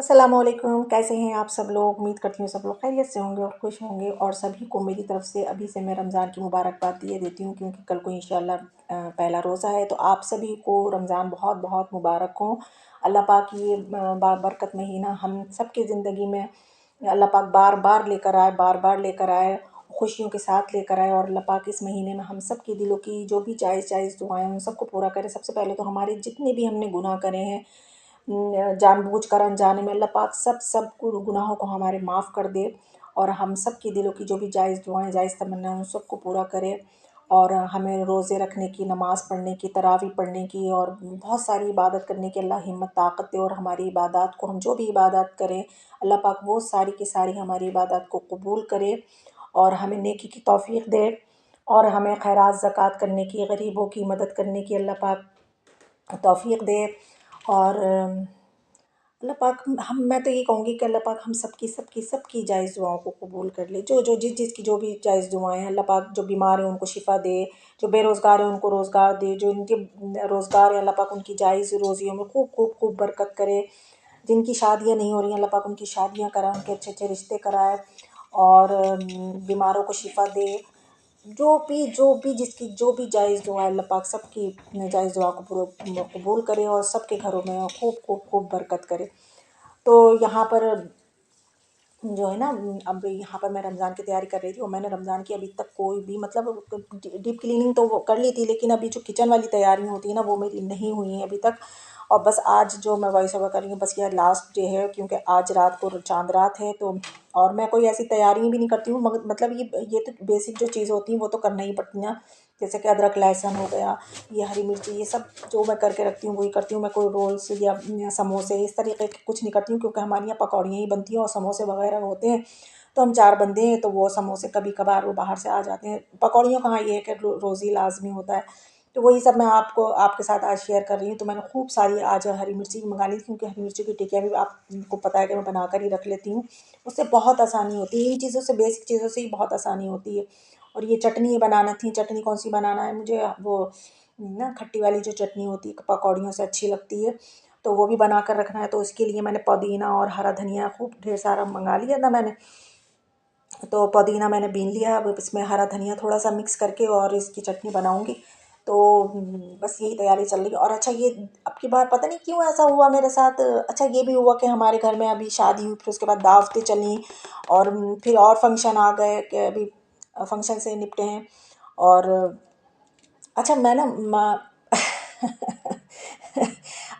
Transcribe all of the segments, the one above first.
अस्सलामुअलैकुम, कैसे हैं आप सब लोग। उम्मीद करती हूँ सब लोग खैरियत से होंगे और खुश होंगे। और सभी को मेरी तरफ से अभी से मैं रमज़ान की मुबारकबाद दिए देती हूँ, क्योंकि कल को इंशाल्लाह पहला रोज़ा है। तो आप सभी को रमज़ान बहुत बहुत मुबारक हो। अल्लाह पाक ये बरकत महीना हम सब की ज़िंदगी में अल्लाह पाक बार बार लेकर आए, बार बार लेकर आए, खुशियों के साथ लेकर आए। और अल्लाह पाक इस महीने में हम सब के दिलों की जो भी जायज़ जायज़ दुआएं उन सबको पूरा करे। सबसे पहले तो हमारे जितने भी हमने गुनाह करे हैं जानबूझकर अनजाने में, अल्लाह पाक सब गुनाहों को हमारे माफ़ कर दे। और हम सब की दिलों की जो भी जायज़ दुआएं जायज़ तमन्ना उन सबको पूरा करे। और हमें रोज़े रखने की, नमाज़ पढ़ने की, तरावी पढ़ने की और बहुत सारी इबादत करने की अल्लाह हिम्मत ताकत दे। और हमारी इबादत को, हम जो भी इबादत करें अल्लाह पाक वो सारी की सारी हमारी इबादत को कबूल करे और हमें नेकी की तौफ़ीक़ दे। और हमें खैरात ज़कात करने की, गरीबों की मदद करने की अल्लाह पाक तौफ़ीक़ दे। और अल्लाह पाक हम मैं तो ये कहूँगी कि अल्लाह पाक हम सबकी जायज़ दुआओं को कबूल कर ले। जो जिसकी जो भी जायज़ दुआएं हैं, अल्लाह पाक जो बीमार हैं उनको शिफ़ा दे, जो बेरोज़गार हैं उनको रोज़गार दे, जो इनके रोज़गार है अल्लाह पाक उनकी जायज़ रोज़ियों में खूब बरकत करे। जिनकी शादियाँ नहीं हो रही हैं अल्लाह पाक उनकी शादियाँ कराए, उनके अच्छे अच्छे रिश्ते कराए। और बीमारों को शिफ़ा दे। जो भी जिसकी जो भी जायज़ दुआ है अल्लाह पाक सबकी जायज़ दुआ को पूरा कबूल करे और सबके घरों में खूब बरकत करे। तो यहाँ पर जो है ना, अब यहाँ पर मैं रमज़ान की तैयारी कर रही थी और मैंने रमज़ान की अभी तक कोई भी मतलब डीप क्लीनिंग तो वो कर ली थी, लेकिन अभी जो किचन वाली तैयारी होती है ना वो मेरी नहीं हुई है अभी तक। और बस आज जो मैं वॉइस ओवर कर रही हूँ, बस ये लास्ट डे है, क्योंकि आज रात को चांद रात है। तो और मैं कोई ऐसी तैयारी भी नहीं करती हूँ, मगर मतलब ये तो बेसिक जो चीज़ होती हैं वो तो करना ही पड़ती हैं। जैसे कि अदरक लहसुन हो गया, ये हरी मिर्ची, ये सब जो मैं करके रखती हूँ वही करती हूँ। मैं कोई रोल्स या समोसे इस तरीके के कुछ नहीं करती हूँ, क्योंकि हमारे यहाँ पकौड़ियाँ ही बनती हैं और समोसे वगैरह होते हैं। तो हम 4 बंदे हैं, तो वो समोसे कभी कभार वो बाहर से आ जाते हैं। पकौड़ियों का हाँ ये है कि रोज़ ही लाजमी होता है। तो वही सब मैं आपके साथ आज शेयर कर रही हूँ। तो मैंने खूब सारी आज हरी मिर्ची भी मंगा ली थी, क्योंकि हरी मिर्ची की टिकिया भी आपको पता है कि मैं बना कर ही रख लेती हूँ। उससे बहुत आसानी होती है, इन चीज़ों से, बेसिक चीज़ों से ही बहुत आसानी होती है। और ये चटनी बनाना थी, चटनी कौन सी बनाना है मुझे, वो ना खट्टी वाली जो चटनी होती है पकौड़ियों से अच्छी लगती है, तो वो भी बना कर रखना है। तो उसके लिए मैंने पुदीना और हरा धनिया खूब ढेर सारा मंगा लिया था मैंने। तो पुदीना मैंने बीन लिया, अब इसमें हरा धनिया थोड़ा सा मिक्स करके और इसकी चटनी बनाऊंगी। तो बस यही तैयारी चल रही है। और अच्छा, ये अब की बार पता नहीं क्यों ऐसा हुआ मेरे साथ। अच्छा, ये भी हुआ कि हमारे घर में अभी शादी हुई, फिर उसके बाद दावतें चली और फिर और फंक्शन आ गए कि अभी फंक्शन से निपटे हैं। और अच्छा मैं ना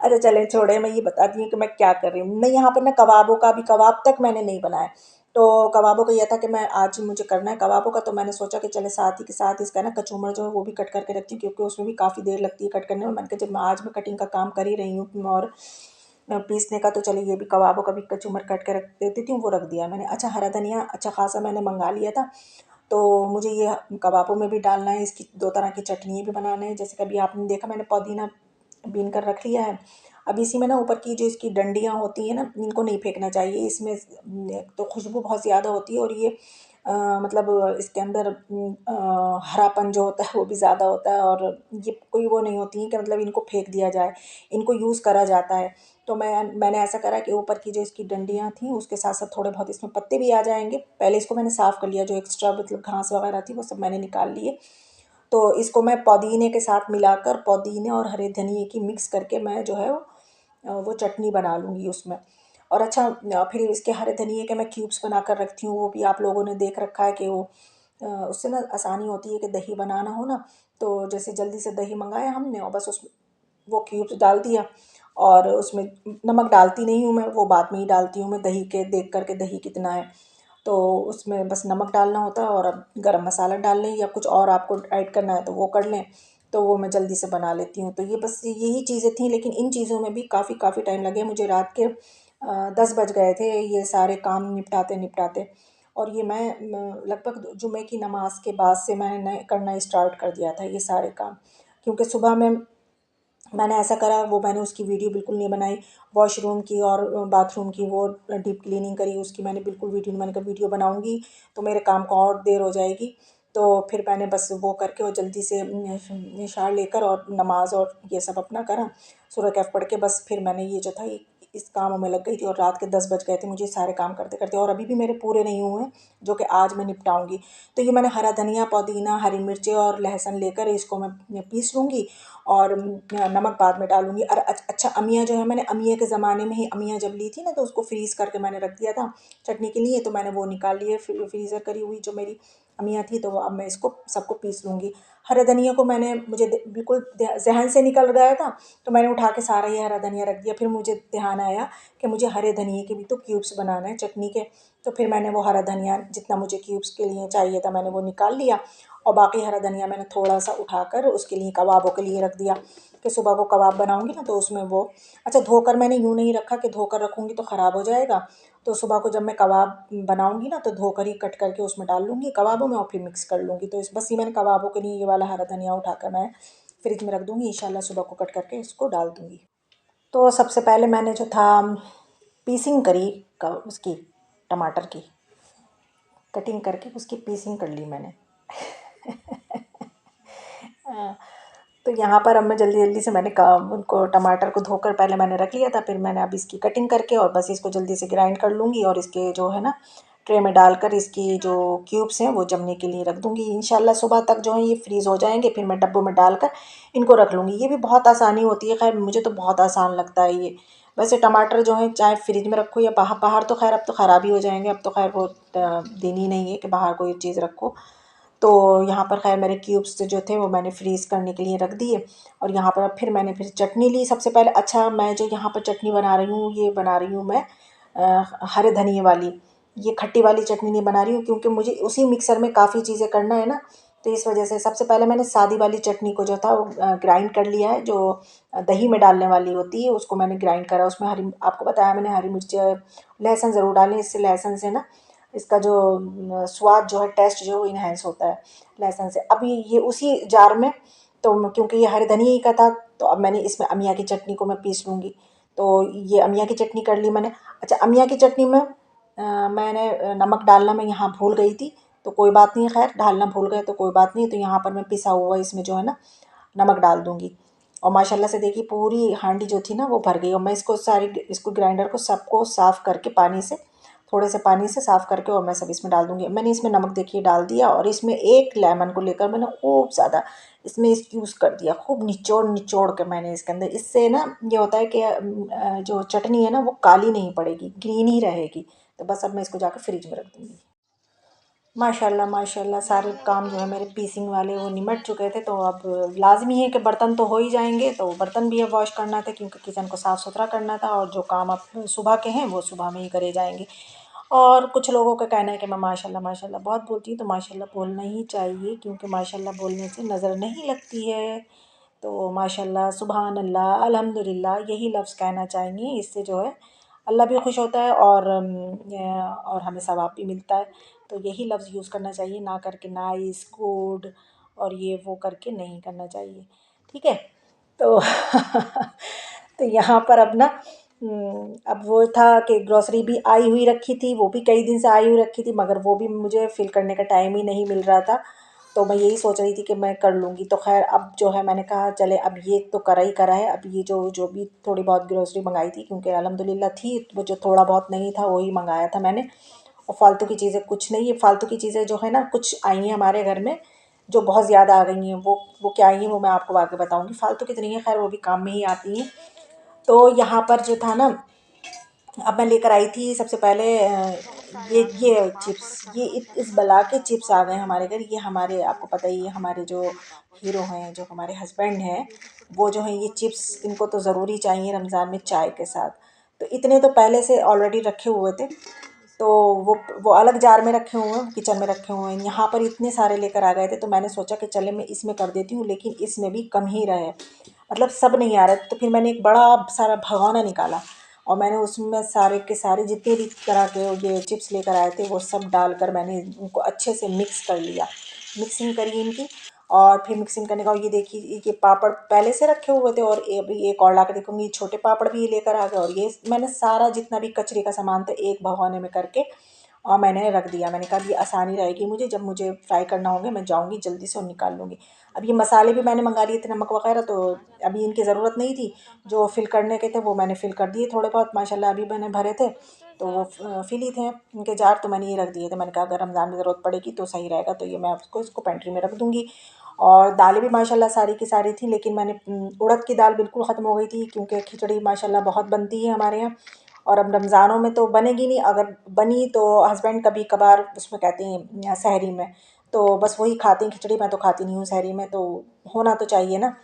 अच्छा चलें छोड़े, मैं ये बताती हूँ कि मैं क्या कर रही हूँ। मैं यहाँ पर ना कबाबों का, भी कबाब तक मैंने नहीं बनाया। तो कबाबों का यह था कि मैं आज मुझे करना है कबाबों का, तो मैंने सोचा कि चले साथ ही के साथ इसका ना कचूमर जो है वो भी कट करके रखती हूँ, क्योंकि उसमें भी काफ़ी देर लगती है कट करने में। मैंने कहा जब मैं आज मैं कटिंग का काम कर ही रही हूँ और पीसने का, तो चलिए ये भी कबाबों का भी कचूमर कट के रख देती हूँ। वो रख दिया मैंने। अच्छा, हरा धनिया अच्छा खासा मैंने मंगा लिया था। तो मुझे ये कबाबों में भी डालना है, इसकी 2 तरह की चटनी भी बनाना है। जैसे कभी आपने देखा मैंने पुदीना बीन कर रख लिया है। अब इसी में ना ऊपर की जो इसकी डंडियाँ होती हैं ना, इनको नहीं फेंकना चाहिए। इसमें तो खुशबू बहुत ज़्यादा होती है और ये मतलब इसके अंदर हरापन जो होता है वो भी ज़्यादा होता है। और ये कोई वो नहीं होती है कि मतलब इनको फेंक दिया जाए, इनको यूज़ करा जाता है। तो मैंने ऐसा करा कि ऊपर की जो इसकी डंडियाँ थी उसके साथ साथ थोड़े बहुत इसमें पत्ते भी आ जाएंगे। पहले इसको मैंने साफ़ कर लिया, जो एक्स्ट्रा मतलब घास वगैरह थी वो सब मैंने निकाल लिए। तो इसको मैं पुदीने के साथ मिलाकर, पुदीने और हरे धनिए की मिक्स करके मैं जो है वो चटनी बना लूँगी उसमें। और अच्छा, फिर इसके हरे धनिए के मैं क्यूब्स बनाकर रखती हूँ, वो भी आप लोगों ने देख रखा है कि वो उससे ना आसानी होती है कि दही बनाना हो ना, तो जैसे जल्दी से दही मंगाया हमने और बस उस वो क्यूब्स डाल दिया। और उसमें नमक डालती नहीं हूँ मैं, वो बाद में ही डालती हूँ मैं, दही के देख कर के दही कितना है। तो उसमें बस नमक डालना होता है और अब गरम मसाला डाल लें, या कुछ और आपको ऐड करना है तो वो कर लें। तो वो मैं जल्दी से बना लेती हूँ। तो ये बस यही चीज़ें थी, लेकिन इन चीज़ों में भी काफ़ी टाइम लगे मुझे। रात के 10 बज गए थे ये सारे काम निपटाते निपटाते। और ये मैं लगभग जुमे की नमाज के बाद से मैंने करना स्टार्ट कर दिया था ये सारे काम, क्योंकि सुबह में मैंने ऐसा करा, वो मैंने उसकी वीडियो बिल्कुल नहीं बनाई। वॉशरूम की और बाथरूम की वो डीप क्लीनिंग करी, उसकी मैंने बिल्कुल वीडियो नहीं। मैंने कहा वीडियो बनाऊंगी तो मेरे काम को और देर हो जाएगी। तो फिर मैंने बस वो करके और जल्दी से निशान लेकर और नमाज और ये सब अपना करा, सूरह कहफ पढ़ के बस फिर मैंने ये जो था इस कामों में लग गई थी और रात के 10 बज गए थे मुझे सारे काम करते करते, और अभी भी मेरे पूरे नहीं हुए हैं जो कि आज मैं निपटाऊंगी। तो ये मैंने हरा धनिया, पुदीना, हरी मिर्चें और लहसुन लेकर इसको मैं पीस लूँगी और नमक बाद में डालूँगी। और अच्छा, अमिया जो है, मैंने अमिया के ज़माने में ही अमिया जब ली थी ना, तो उसको फ्रीज़ करके मैंने रख दिया था चटनी के लिए, तो मैंने वो निकाल लिए फ्रीज़र करी हुई जो मेरी अमिया थी। तो अब मैं इसको सबको पीस लूँगी। हरा धनिया को मैंने मुझे बिल्कुल ज़हन से निकल गया था, तो मैंने उठा के सारा ये हरा धनिया रख दिया। फिर मुझे ध्यान आया कि मुझे हरे धनिये के भी तो क्यूब्स बनाना है चटनी के, तो फिर मैंने वो हरा धनिया जितना मुझे क्यूब्स के लिए चाहिए था मैंने वो निकाल लिया, और बाकी हरा धनिया मैंने थोड़ा सा उठाकर उसके लिए कबाबों के लिए रख दिया कि सुबह को कबाब बनाऊंगी ना तो उसमें वो। अच्छा, धोकर मैंने यूँ नहीं रखा कि धोकर रखूँगी तो ख़राब हो जाएगा, तो सुबह को जब मैं कबाब बनाऊंगी ना तो धोकर ही कट करके उसमें डाल लूँगी कबाबों में और फिर मिक्स कर लूँगी। तो इस बस ये मैंने कबाबों के लिए ये वाला हरा धनिया उठाकर मैं फ्रिज में रख दूँगी, इंशाल्लाह सुबह को कट करके इसको डाल दूँगी। तो सबसे पहले मैंने जो था पीसिंग करी उसकी, टमाटर की कटिंग करके उसकी पीसिंग कर ली मैंने। तो यहाँ पर अब मैं जल्दी जल्दी से मैंने उनको टमाटर को धोकर पहले मैंने रख लिया था, फिर मैंने अब इसकी कटिंग करके और बस इसको जल्दी से ग्राइंड कर लूँगी और इसके जो है ना ट्रे में डालकर इसकी जो क्यूब्स हैं वो जमने के लिए रख दूँगी। इंशाल्लाह सुबह तक जो है ये फ्रीज़ हो जाएंगे, फिर मैं डब्बों में डालकर इनको रख लूँगी। ये भी बहुत आसानी होती है, खैर मुझे तो बहुत आसान लगता है ये। वैसे टमाटर जो है चाहे फ्रिज में रखो या बाहर, बाहर तो खैर अब तो ख़राब ही हो जाएंगे, अब तो खैर वो दिन ही नहीं है कि बाहर कोई चीज़ रखो। तो यहाँ पर खैर मेरे क्यूब्स जो थे वो मैंने फ्रीज़ करने के लिए रख दिए, और यहाँ पर फिर मैंने चटनी ली सबसे पहले। अच्छा, मैं जो यहाँ पर चटनी बना रही हूँ ये बना रही हूँ मैं हरे धनिए वाली, ये खट्टी वाली चटनी नहीं बना रही हूँ क्योंकि मुझे उसी मिक्सर में काफ़ी चीज़ें करना है ना, तो इस वजह से सबसे पहले मैंने सादी वाली चटनी को जो था वो ग्राइंड कर लिया है, जो दही में डालने वाली होती है उसको मैंने ग्राइंड करा। उसमें हरी, आपको बताया मैंने, हरी मिर्च, लहसुन ज़रूर डालें, इससे लहसुन से ना इसका जो स्वाद जो है, टेस्ट जो है वो इन्हेंस होता है लहसुन से। अभी ये उसी जार में, तो क्योंकि ये हरे धनिए ही का था तो अब मैंने इसमें अमिया की चटनी को मैं पीस लूँगी। तो ये अमिया की चटनी कर ली मैंने। अच्छा, अमिया की चटनी में मैंने नमक डालना मैं यहाँ भूल गई थी, तो कोई बात नहीं, खैर डालना भूल गए तो कोई बात नहीं। तो यहाँ पर मैं पिसा हुआ इसमें जो है ना नमक डाल दूँगी, और माशाल्लाह से देखिए पूरी हांडी जो थी ना वो भर गई। और मैं इसको ग्राइंडर को सबको साफ़ करके पानी से, थोड़े से पानी से साफ़ करके और मैं सब इसमें डाल दूँगी। मैंने इसमें नमक देखिए डाल दिया, और इसमें एक लेमन को लेकर मैंने खूब ज़्यादा इसमें यूज़ कर दिया, खूब निचोड़ निचोड़ के मैंने इसके अंदर। इससे ना ये होता है कि जो चटनी है ना वो काली नहीं पड़ेगी, ग्रीन ही रहेगी। तो बस अब मैं इसको जाकर फ्रिज में रख दूँगी। माशाल्लाह माशाल्लाह सारे काम जो है मेरे पीसिंग वाले वो निमट चुके थे, तो अब लाजमी है कि बर्तन तो हो ही जाएंगे, तो बर्तन भी अब वॉश करना था क्योंकि किचन को साफ़ सुथरा करना था, और जो काम अब सुबह के हैं वो सुबह में ही करे जाएंगे। और कुछ लोगों का कहना है कि मैं माशाल्लाह माशाल्लाह बहुत बोलती हूँ, तो माशाल्लाह बोलना ही चाहिए क्योंकि माशाल्लाह बोलने से नज़र नहीं लगती है। तो माशाल्लाह, सुबहान अल्लाह, अल्हम्दुलिल्लाह यही लफ्ज़ कहना चाहिए, इससे जो है अल्लाह भी खुश होता है और हमें सवाब भी मिलता है। तो यही लफ्ज़ यूज़ करना चाहिए, ना करके नाइस, गुड और ये वो करके नहीं करना चाहिए, ठीक है। तो तो यहाँ पर अब ना अब वो था कि ग्रॉसरी भी आई हुई रखी थी, वो भी कई दिन से आई हुई रखी थी, मगर वो भी मुझे फ़िल करने का टाइम ही नहीं मिल रहा था। तो मैं यही सोच रही थी कि मैं कर लूँगी। तो ख़ैर अब जो है मैंने कहा चले, अब ये तो करा ही करा है, अब ये जो जो भी थोड़ी बहुत ग्रॉसरी मंगाई थी क्योंकि अल्हम्दुलिल्लाह थी, वो जो थोड़ा बहुत नहीं था वही मंगाया था मैंने। और फालतू की चीज़ें कुछ नहीं, ये फालतू की चीज़ें जो है ना कुछ आई हैं हमारे घर में जो बहुत ज़्यादा आ गई हैं, वो क्या आई हैं वो मैं आपको आगे बताऊँगी। फालतू की तो नहीं है, खैर वो भी काम में ही आती हैं। तो यहाँ पर जो था ना, अब मैं लेकर आई थी सबसे पहले ये चिप्स, ये इस बला के चिप्स आ गए हमारे घर। ये हमारे, आपको पता ही है, हमारे जो हीरो हैं, जो हमारे हस्बैंड हैं, वो जो हैं ये चिप्स इनको तो ज़रूरी चाहिए रमज़ान में चाय के साथ। तो इतने तो पहले से ऑलरेडी रखे हुए थे, तो वो अलग जार में रखे हुए हैं, किचन में रखे हुए हैं। यहाँ पर इतने सारे लेकर आ गए थे, तो मैंने सोचा कि चले मैं इसमें कर देती हूँ, लेकिन इसमें भी कम ही रहे, मतलब सब नहीं आ रहे। तो फिर मैंने एक बड़ा सारा भगोना निकाला और मैंने उसमें सारे के सारे जितने भी तरह के ये चिप्स लेकर आए थे वो सब डालकर मैंने उनको अच्छे से मिक्स कर लिया, मिक्सिंग करी इनकी। और फिर मिक्सिंग करने का, ये देखिए ये पापड़ पहले से रखे हुए थे, और अभी एक और ला के देखूँगी, ये छोटे पापड़ भी लेकर आ गए। और ये मैंने सारा जितना भी कचरे का सामान था एक भगोने में करके और मैंने रख दिया। मैंने कहा ये आसानी रहेगी मुझे, जब मुझे फ्राई करना होगा मैं जाऊँगी जल्दी से और निकाल लूँगी। अब ये मसाले भी मैंने मंगा लिए थे, नमक वगैरह, तो अभी इनकी ज़रूरत नहीं थी। जो फ़िल करने के थे वो मैंने फ़िल कर दिए थोड़े बहुत, माशाल्लाह अभी मैंने भरे थे तो वो फ़िल ही थे इनके जार, तो मैंने ये रख दिए थे। मैंने कहा अगर रमज़ान में ज़रूरत पड़ेगी तो सही रहेगा, तो ये मैं उसको इसको पेंट्री में रख दूँगी। और दालें भी माशाल्लाह सारी की सारी थी, लेकिन मैंने उड़द की दाल बिल्कुल ख़त्म हो गई थी, क्योंकि खिचड़ी माशाल्लाह बहुत बनती है हमारे यहाँ। और अब रमज़ानों में तो बनेगी नहीं, अगर बनी तो हस्बैंड कभी कभार उसमें कहते हैं सहरी में, तो बस वही खाते हैं खिचड़ी। मैं तो खाती नहीं हूँ सहरी में, तो होना तो चाहिए ना।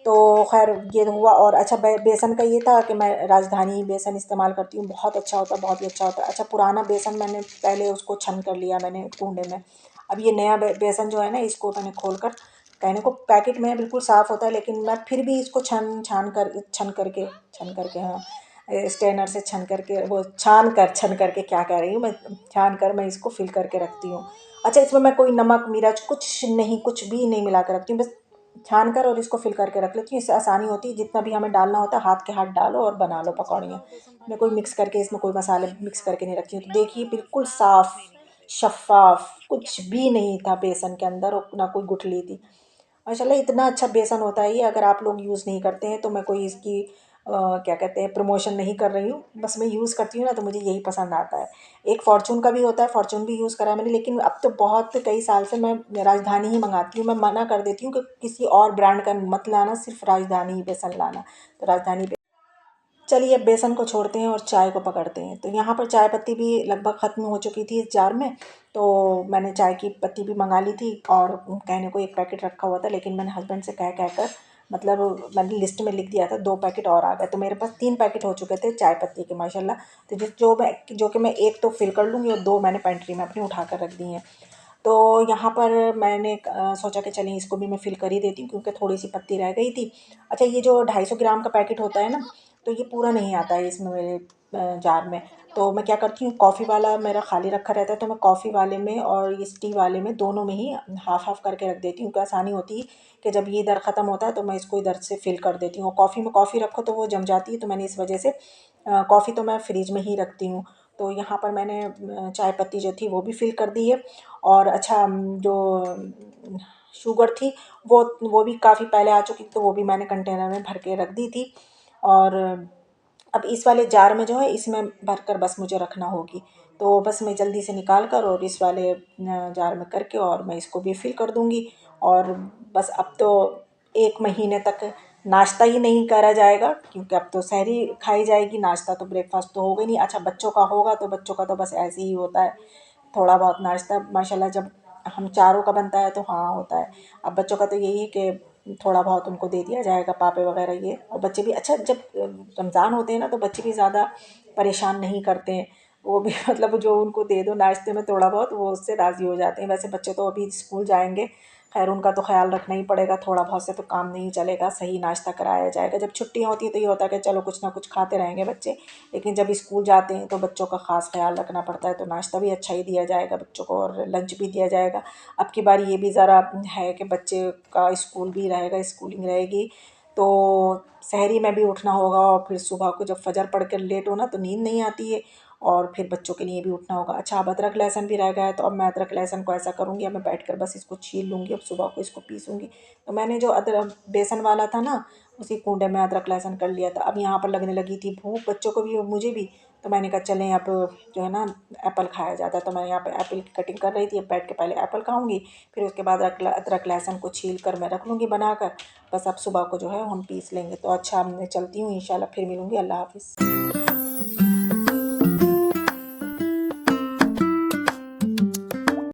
तो खैर ये हुआ। और अच्छा बेसन का ये था कि मैं राजधानी बेसन इस्तेमाल करती हूँ, बहुत अच्छा होता है, बहुत ही अच्छा होता है। अच्छा पुराना बेसन मैंने पहले उसको छन कर लिया मैंने कूंडे में। अब ये नया बेसन जो है ना, इसको मैंने खोल कर, कहने को पैकेट में बिल्कुल साफ़ होता है, लेकिन मैं फिर भी इसको छन करके हाँ, स्ट्रेनर से छन करके क्या कह रही हूँ मैं, छान कर मैं इसको फिल करके रखती हूँ। अच्छा इसमें मैं कोई नमक मिर्च कुछ नहीं, कुछ भी नहीं मिला कर रखती हूँ, बस छान कर और इसको फिल करके रख लेती हूँ। इससे आसानी होती है, जितना भी हमें डालना होता है हाथ के हाथ डालो और बना लो पकौड़ियाँ। मैं कोई मिक्स करके इसमें कोई मसाले मिक्स करके नहीं रखती हूँ। तो देखिए बिल्कुल साफ़ शफ़ाफ़, कुछ भी नहीं था बेसन के अंदर और ना कोई गुठली थी। माशाल्लाह इतना अच्छा बेसन होता है ये। अगर आप लोग यूज़ नहीं करते हैं तो मैं कोई इसकी क्या कहते हैं प्रमोशन नहीं कर रही हूँ, बस मैं यूज़ करती हूँ ना, तो मुझे यही पसंद आता है। एक फॉर्चून का भी होता है, फॉर्चून भी यूज़ करा है मैंने, लेकिन अब तो बहुत कई साल से मैं राजधानी ही मंगाती हूँ। मैं मना कर देती हूँ कि किसी और ब्रांड का मत लाना, सिर्फ राजधानी ही बेसन लाना। तो राजधानी चलिए अब बेसन को छोड़ते हैं और चाय को पकड़ते हैं। तो यहाँ पर चाय पत्ती भी लगभग ख़त्म हो चुकी थी इस जार में, तो मैंने चाय की पत्ती भी मंगा ली थी। और कहने को एक पैकेट रखा हुआ था, लेकिन मैंने हस्बैंड से कह कर, मतलब मैंने लिस्ट में लिख दिया था 2 पैकेट और आ गए, तो मेरे पास 3 पैकेट हो चुके थे चाय पत्ती के माशाल्लाह। तो जो कि मैं एक तो फिल कर लूँगी और 2 मैंने पेंट्री में अपनी उठा कर रख दी हैं। तो यहाँ पर मैंने सोचा कि चलिए इसको भी मैं फ़िल कर ही देती हूँ, क्योंकि थोड़ी सी पत्ती रह गई थी। अच्छा ये जो 250 ग्राम का पैकेट होता है ना, तो ये पूरा नहीं आता है इसमें मेरे जार में। तो मैं क्या करती हूँ, कॉफ़ी वाला मेरा खाली रखा रहता है, तो मैं कॉफ़ी वाले में और इस टी वाले में दोनों में ही हाफ़ हाफ़ करके रख देती हूँ, कि आसानी होती है कि जब ये इधर ख़त्म होता है तो मैं इसको इधर से फ़िल कर देती हूँ। और कॉफ़ी में कॉफ़ी रखो तो वो जम जाती है, तो मैंने इस वजह से कॉफ़ी तो मैं फ्रिज में ही रखती हूँ। तो यहाँ पर मैंने चाय पत्ती जो थी वो भी फ़िल कर दी है। और अच्छा जो शुगर थी वो भी काफ़ी पहले आ चुकी थी, तो वो भी मैंने कंटेनर में भर के रख दी थी। और अब इस वाले जार में जो है इसमें भर कर बस मुझे रखना होगी, तो बस मैं जल्दी से निकाल कर और इस वाले जार में करके और मैं इसको भी फिल कर दूँगी। और बस अब तो 1 महीने तक नाश्ता ही नहीं करा जाएगा, क्योंकि अब तो सहरी खाई जाएगी, नाश्ता तो ब्रेकफास्ट तो होगा ही नहीं। अच्छा बच्चों का होगा तो बच्चों का तो बस ऐसे ही होता है, थोड़ा बहुत नाश्ता माशाल्लाह। जब हम चारों का बनता है तो हाँ होता है। अब बच्चों का तो यही है कि थोड़ा बहुत उनको दे दिया जाएगा, पापे वगैरह ये। और बच्चे भी अच्छा, जब रमज़ान होते हैं ना तो बच्चे भी ज़्यादा परेशान नहीं करते हैं। वो भी मतलब जो उनको दे दो नाश्ते में थोड़ा बहुत, वो उससे राज़ी हो जाते हैं। वैसे बच्चे तो अभी स्कूल जाएंगे, खैर उनका तो ख्याल रखना ही पड़ेगा, थोड़ा बहुत से तो काम नहीं चलेगा, सही नाश्ता कराया जाएगा। जब छुट्टियाँ होती हैं तो ये होता है कि चलो कुछ ना कुछ खाते रहेंगे बच्चे, लेकिन जब स्कूल जाते हैं तो बच्चों का ख़ास ख्याल रखना पड़ता है। तो नाश्ता भी अच्छा ही दिया जाएगा बच्चों को और लंच भी दिया जाएगा। अब की बार ये भी ज़रा है कि बच्चे का स्कूल भी रहेगा, स्कूलिंग रहेगी, तो सहरी में भी उठना होगा। और फिर सुबह को जब फजर पढ़ कर लेट होना तो नींद नहीं आती है, और फिर बच्चों के लिए भी उठना होगा। अच्छा अब अदरक लहसुन भी रह गया है, तो अब मैं अदरक लहसुन को ऐसा करूँगी, अब मैं बैठकर बस इसको छील लूँगी, अब सुबह को इसको पीसूँगी। तो मैंने जो अदरक बेसन वाला था ना, उसी कूंडे में अदरक लहसुन कर लिया था। अब यहाँ पर लगने लगी थी भूख बच्चों को भी और मुझे भी, तो मैंने कहा चलें अब जो है ना एप्पल खाया जाता है। तो मैं यहाँ पे एप्पल की कटिंग कर रही थी, अब बैठ के पहले एप्पल खाऊंगी, फिर उसके बाद अदरक लहसुन को छील कर मैं रख लूँगी बनाकर। बस अब सुबह को जो है हम पीस लेंगे। तो अच्छा मैं चलती हूँ, इंशाल्लाह फिर मिलूँगी। अल्लाह हाफ़िज़।